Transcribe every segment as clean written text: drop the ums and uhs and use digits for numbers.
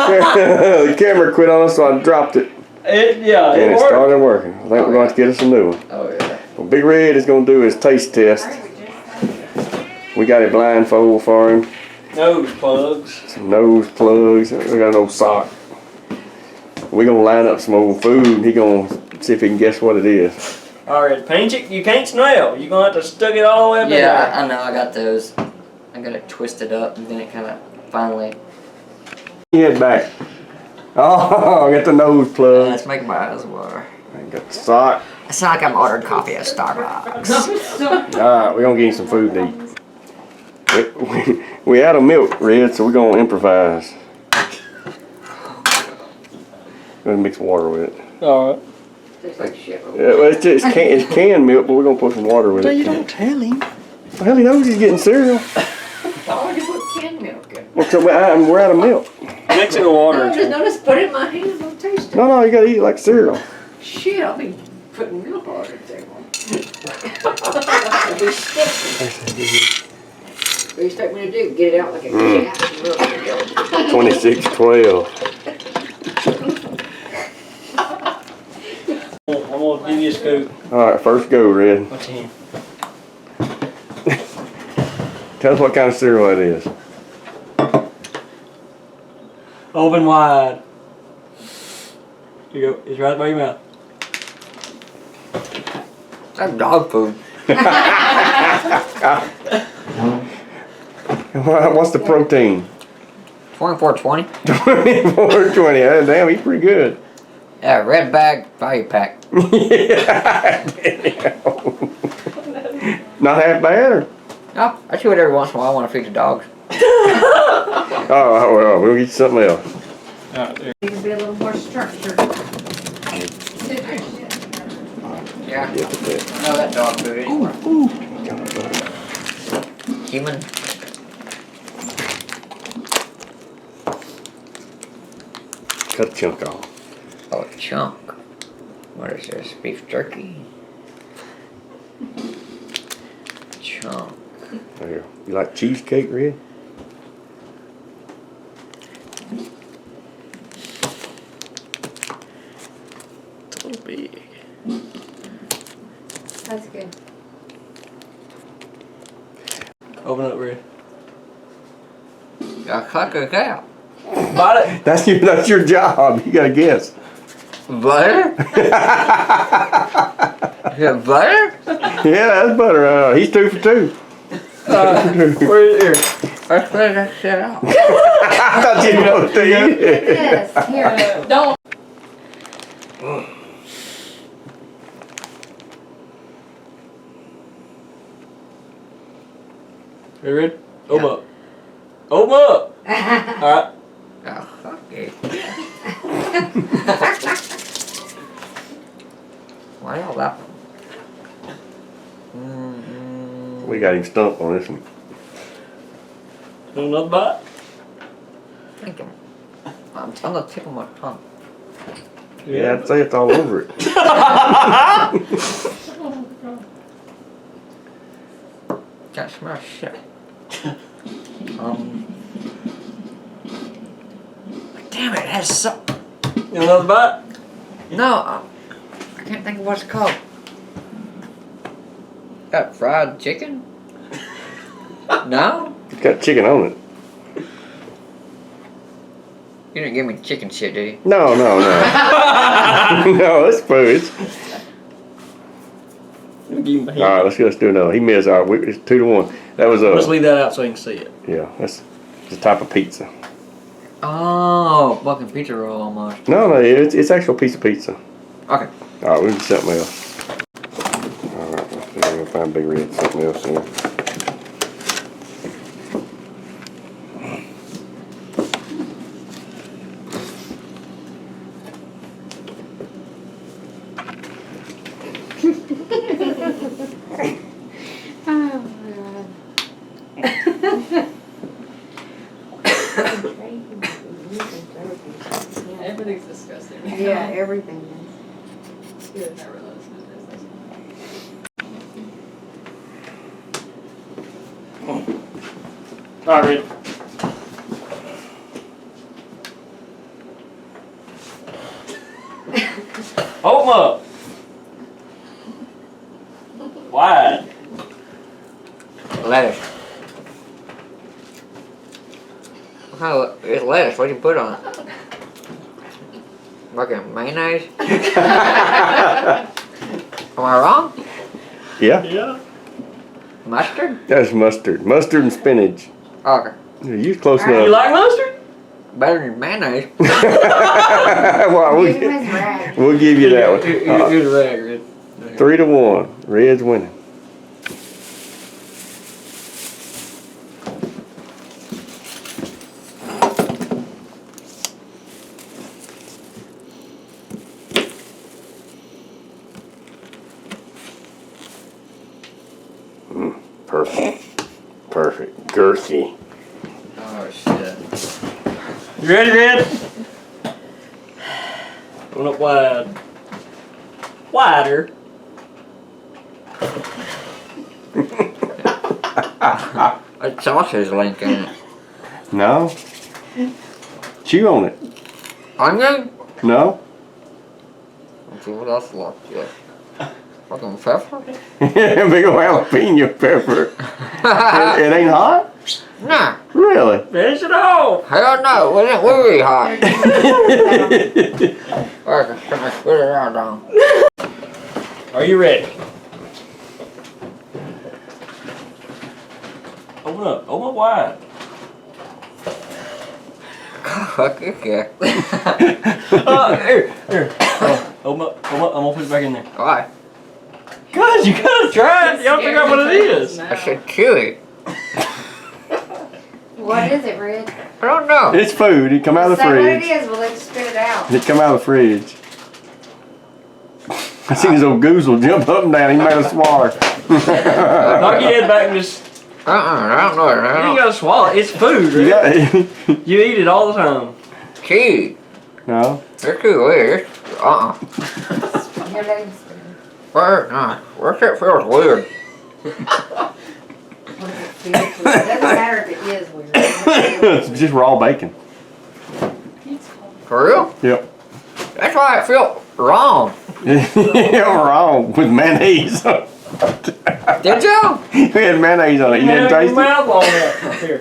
The camera quit on us, so I dropped it. It And it worked. started working. I think we're going to get us a new one. Oh yeah. What Big Red is going to do his taste test. We got a blindfold for him. Nose plugs. Some nose plugs. We got an old sock. We're going to line up some old food and he's going to see if he can guess what it is. Alright, paint it. You can't smell. You're going to have to stuck it all the way up in Yeah, there. I know. I got those. I got it twisted up, and then it kind of finally. Head back. Oh, I got the nose plug. It's making my eyes water. I got the sock. I sound like I'm ordering coffee at Starbucks. Alright, we're going to get him some food to eat. We out of milk, Red, so we're going to improvise. Gonna mix water with it. Alright. Tastes like shit. Yeah, well, it's canned milk, but we're gonna put some water with So it. you don't tell him. Well, he knows he's getting cereal. Why would you put canned milk in? Well, so we're out of milk. Mix it with water. Just put it in my hand and I'll taste it. No, you gotta eat it like cereal. Shit, I'll be putting milk all over the table. It'll be sticky. What do you expect me to do? Get it out like a cat? 26-12. I'm gonna give you a scoop. Alright, first go, Red. What's in? Tell us what kind of cereal it is. Open wide. Here you go. It's right by your mouth. That's dog food. What's the protein? 24.20. 24-20. Damn, he's pretty good. Yeah, red bag value pack. Yeah. Not half bad, or? No, I chew it every once in a while when I feed the dogs. Oh, well, we'll get you something else. Alright, You can be a little more structured. Yeah. Get the bit. I know that dog food anymore. Human. Cut a chunk off. Oh, a chunk. What is this? Beef jerky. Chunk. There. You like cheesecake, Red? it's a little big. That's good. Open up, Red. I cut it out. Bite it. That's your job. You gotta guess. Butter? Is it butter? Yeah, that's butter. He's 2 for 2. Where is it? Let's cut that shit out. I thought you know to eat it. Yes, here. Don't. You ready? Open up. Open up! Alright. Oh, fuck it. Why all that one? We got him stumped on this one. Another bite? Thank you. I'm on the tip of my tongue. Yeah, I'd say it's all over it. Can't smell shit. Damn it, it has so. Another bite? No, I can't think of what it's called. Got fried chicken? No? It's got chicken on it. You didn't give me chicken shit, did you? No. No, it's food. Alright, let's do another. He missed. Alright, it's 2-1. That was Let's leave that out so you can see it. yeah, that's the type of pizza. Oh, fucking pizza roll almost. No, it's actual piece of pizza. Okay. Alright, we'll do something else. Alright, let's see if we can find Big Red something else here. Everything's disgusting. Yeah, everything is. You would never let us do this. Alright, ready? Open up. Wide. Lettuce. What kind of it's lettuce? What do you put on it? Like a mayonnaise? Am I wrong? Yeah, Yeah. Mustard? that's mustard. Mustard and spinach. Okay. You was close You enough. like mustard? Better than mayonnaise. Well, Give him his rag. we'll give you that one. Here's a rag, Red. 3-1. Red's winning. Perfect. Perfect. Girthy. Oh shit. You ready, Red? Open up wide. Wider. That sausage link in it. No? Chew on it. Onion? No? Let's see what else left. Yeah. Fucking pepper? Big ol' jalapeno pepper. It ain't hot? Nah. Really? Finish it off. Hell no. It ain't really hot. Okay, put it out down. Are you ready? Open up. Open up wide. Fuck this guy. Here. Open up. Open up. I'm gonna put it back in there. Why? Guys, you gotta try it. Y'all figure out what it is. I said chewy. What is it, Red? I don't know. It's food. It come out of the Say what it fridge. is, we'll let you spit it out. It come out of the fridge. I seen his old goozle jump up and down. He made a swallow. Knock your head back and just. I don't know it. You I ain't don't. gotta swallow it. It's food, You right? got You eat it all the time. Cheese. No. They're too weird. Here, let him spit it. Where? Nah. Where's that feels weird? What does it feel? It doesn't matter if it is weird. It's just raw bacon. For real? Yep. That's why it felt wrong. Yeah, wrong with mayonnaise. Did you? We had mayonnaise on it. You didn't Your taste it? mouth on that. Here.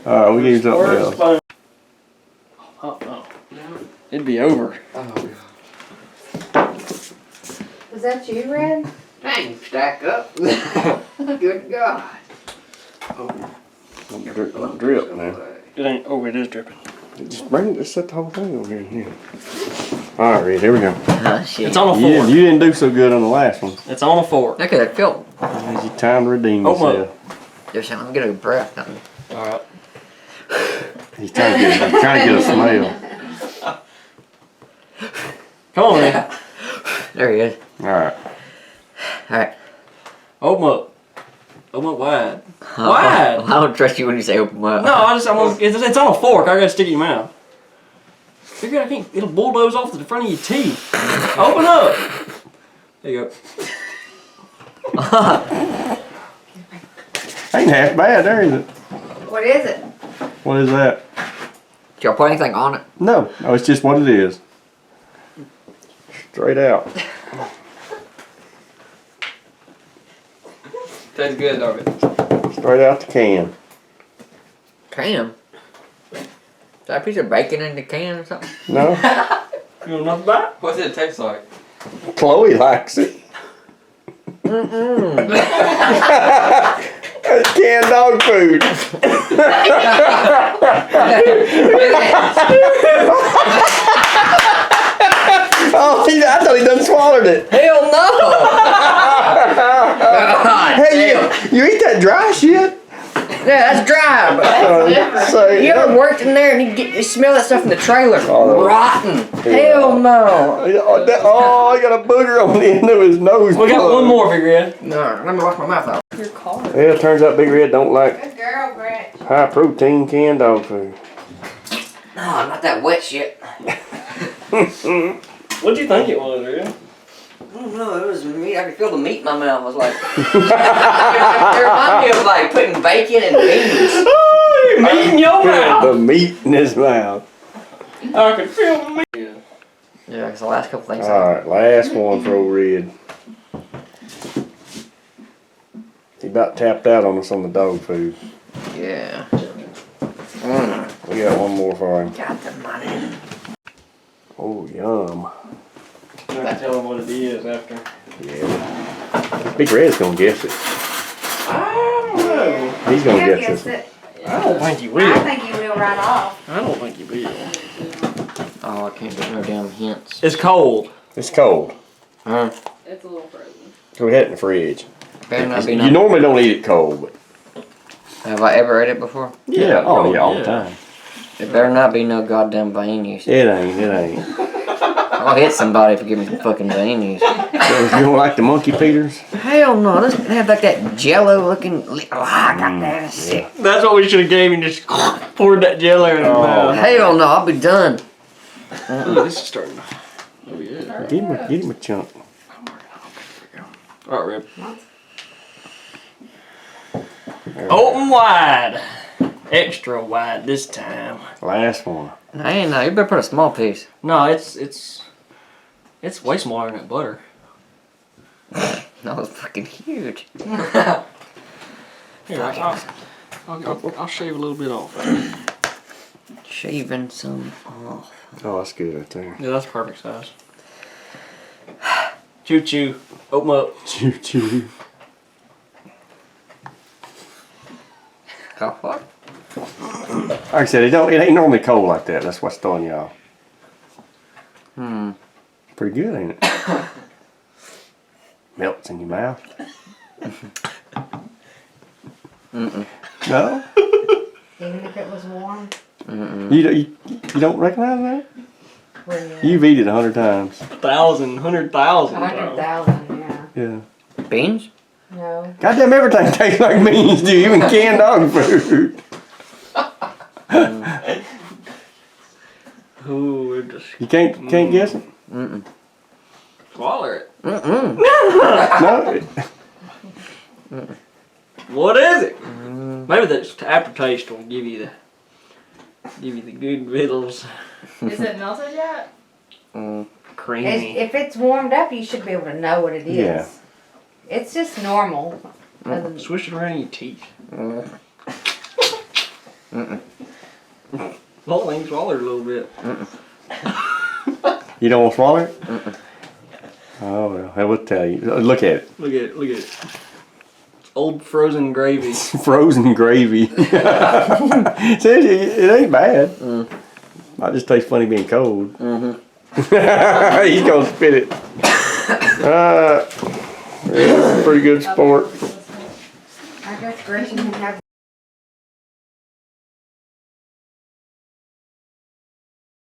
Alright, we gave you something Where's the else. spoon? Oh, no. It'd be over. Was that you, Red? Dang, stack up. Good God. Drip, man. It ain't. Oh, it is dripping. Just bring it. Set the whole thing over here. Yeah. Alright, Reed, here we go. Oh, shit. It's on a You fork. didn't do so good on the last one. It's on a fork. Look at it feel. It's your time to redeem Open up. yourself. Just I'm getting a breath. All right. He's trying to get a smell. Come on, man. There he is. Alright. Alright. Open up. Open up wide. Wide. I don't trust you when you say open up. No, I'm gonna, it's on a fork. I gotta stick it in your mouth. Figure out I can't. It'll bulldoze off to the front of your teeth. Open up. There you go. Ain't half bad there, is it? What is it? What is that? Did y'all put anything on it? No, it's just what it is. Straight out. Tastes good, dog. Straight out the can. Can? Is that a piece of bacon in the can or something? No? You know nothing about it? What's it taste like? Chloe likes it. That's canned dog food. Oh, I thought he done swallowed it. Hell no! Hey, you eat that dry shit? Yeah, that's dry. But So, you ever worked in there and you smell that stuff in the trailer? Oh. Rotten. Hell no. Oh, I got a booger on the end of his nose. We got plug. one more, Big Red. No, let me wash my mouth out. Your car. Yeah, it turns out Big Red don't like Good girl, Brett. high protein canned dog food. No, not that wet shit. What'd you think it was, Red? I don't know, it was meat. I could feel the meat in my mouth. I was like, it reminded me of like putting bacon and beans. Oh, meat in your mouth. The meat in his mouth. I can feel the meat. Yeah, because the last couple things. Alright, last one for old Red. He about tapped out on us on the dog food. Yeah. We got one more for him. Got the money. Oh, yum. I tell him what it is after. Yeah. Big Red's gonna guess it. I don't know. He's gonna Yeah, guess guess this. it. I don't think he I will. think you will right off. I don't think he will. Oh, I can't get no damn hints. It's cold. It's cold. It's a little frozen. So we had it in the fridge. Better not be You no. normally don't eat it cold, but Have I ever ate it before? yeah, oh yeah, all the time. It better not be no goddamn veinies. It ain't. I'll hit somebody for giving me some fucking veinies. So you don't like the monkey Peters? Hell no, this have like that jello looking. Oh, I got that sick. That's what we should have gave him. Just poured that jello in his mouth. Hell no, I'll be done. Ooh, this is starting. Oh yeah. Get him a chunk. All right, Rip. Open wide. Extra wide this time. Last one. Hey, no, you better put a small piece. No, it's way smaller than that butter. No, it's fucking huge. Here, I'll shave a little bit off. Shaving some off. Oh, that's good right there. Yeah, that's perfect size. Choo choo. Open up. Choo choo. Oh, what? Like I said, it ain't normally cold like that. That's what's throwing y'all. Pretty good, ain't it? Melts in your mouth. No? Even if it was warm. You don't recognize that? Well, yeah. You've eaten it 100 times. 100,000. 100,000, yeah. Yeah. Beans? No. Goddamn, everything tastes like beans, dude. Even canned dog food. Ooh, it just You can't guess it? swallow it. No? What is it? Maybe the aftertaste will give you the good vittles. Is it melted yet? Creamy. If it's warmed up, you should be able to know what it is. Yeah. It's just normal. Swish it around your teeth. Whole thing swallow it a little bit. You don't want to swallow it? Oh, well, I will tell you. Look at it. Look at it. Look at it. It's old frozen gravy. Frozen gravy. See, it ain't bad. Might just taste funny being cold. He's gonna spit it. Pretty good sport. I guess Gretchen can have